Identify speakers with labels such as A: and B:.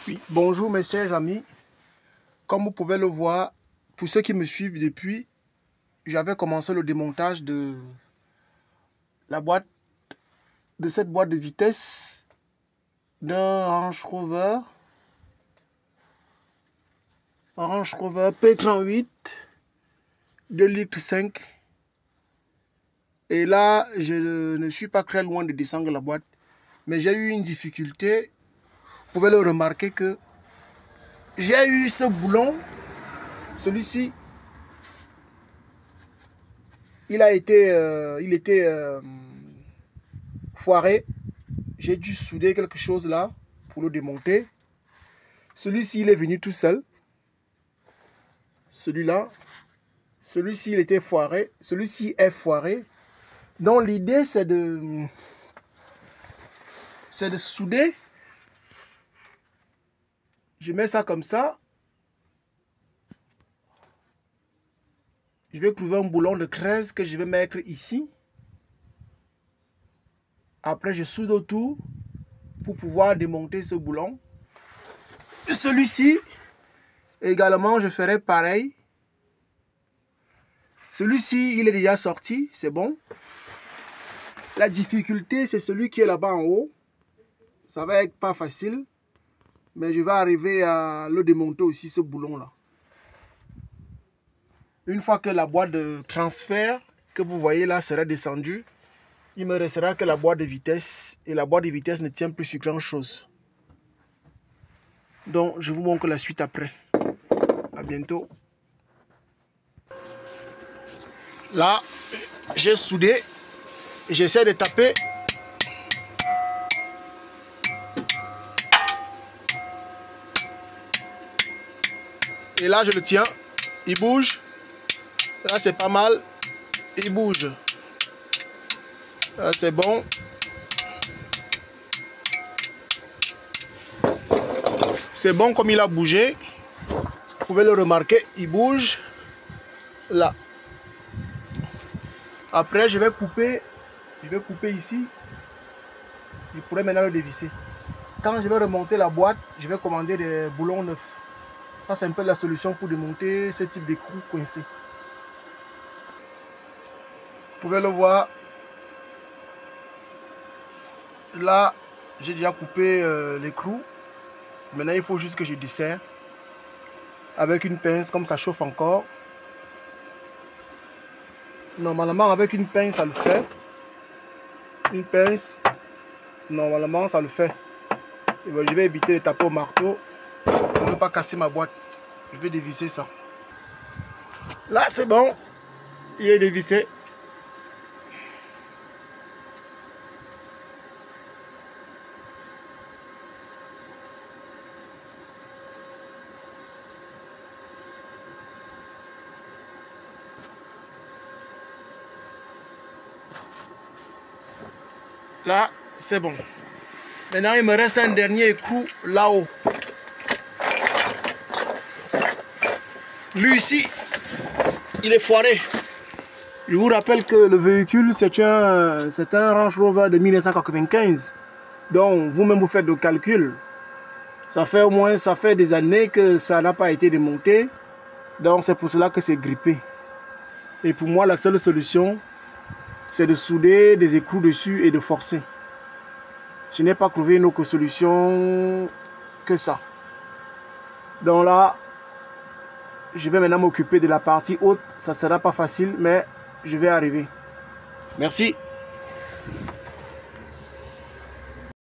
A: Oui, bonjour mes chers amis. Comme vous pouvez le voir, pour ceux qui me suivent depuis, j'avais commencé le démontage de la boîte, de cette boîte de vitesse d'un Range Rover P38 2,5 litres. Et là, je ne suis pas très loin de descendre la boîte, mais j'ai eu une difficulté. Vous pouvez le remarquer que j'ai eu ce boulon, celui-ci, il était foiré. J'ai dû souder quelque chose là pour le démonter. Celui-ci, il est venu tout seul. Celui-là, celui-ci, il était foiré. Celui-ci est foiré. Donc l'idée, c'est de souder. Je mets ça comme ça. Je vais trouver un boulon de 13 que je vais mettre ici. Après, je soude autour pour pouvoir démonter ce boulon. Celui-ci, également, je ferai pareil. Celui-ci, il est déjà sorti, c'est bon. La difficulté, c'est celui qui est là-bas en haut. Ça va être pas facile. Mais je vais arriver à le démonter aussi, ce boulon-là. Une fois que la boîte de transfert que vous voyez là sera descendue, il me restera que la boîte de vitesse. Et la boîte de vitesse ne tient plus sur grand chose. Donc, je vous montre la suite après. À bientôt. Là, j'ai soudé. J'essaie de taper. Et là, je le tiens. Il bouge. Là, c'est pas mal. Il bouge. Là, c'est bon. C'est bon comme il a bougé. Vous pouvez le remarquer. Il bouge. Là. Après, je vais couper ici. Je pourrais maintenant le dévisser. Quand je vais remonter la boîte, je vais commander des boulons neufs. Ça, c'est un peu la solution pour démonter ce type d'écrou coincé. Vous pouvez le voir. Là, j'ai déjà coupé l'écrou. Maintenant, il faut juste que je desserre. Avec une pince, comme ça chauffe encore. Normalement, avec une pince, ça le fait. Une pince, normalement, ça le fait. Et ben, je vais éviter de taper au marteau pour ne pas casser ma boîte. Je vais dévisser ça. Là, c'est bon. Il est dévissé. Là, c'est bon. Maintenant, il me reste un dernier écrou là-haut. Lui ici, il est foiré. Je vous rappelle que le véhicule, c'est un Range Rover de 1995. Donc, vous-même, vous faites le calcul. Ça fait des années que ça n'a pas été démonté. Donc, c'est pour cela que c'est grippé. Et pour moi, la seule solution, c'est de souder des écrous dessus et de forcer. Je n'ai pas trouvé une autre solution que ça. Donc là, je vais maintenant m'occuper de la partie haute. Ça ne sera pas facile, mais je vais arriver. Merci.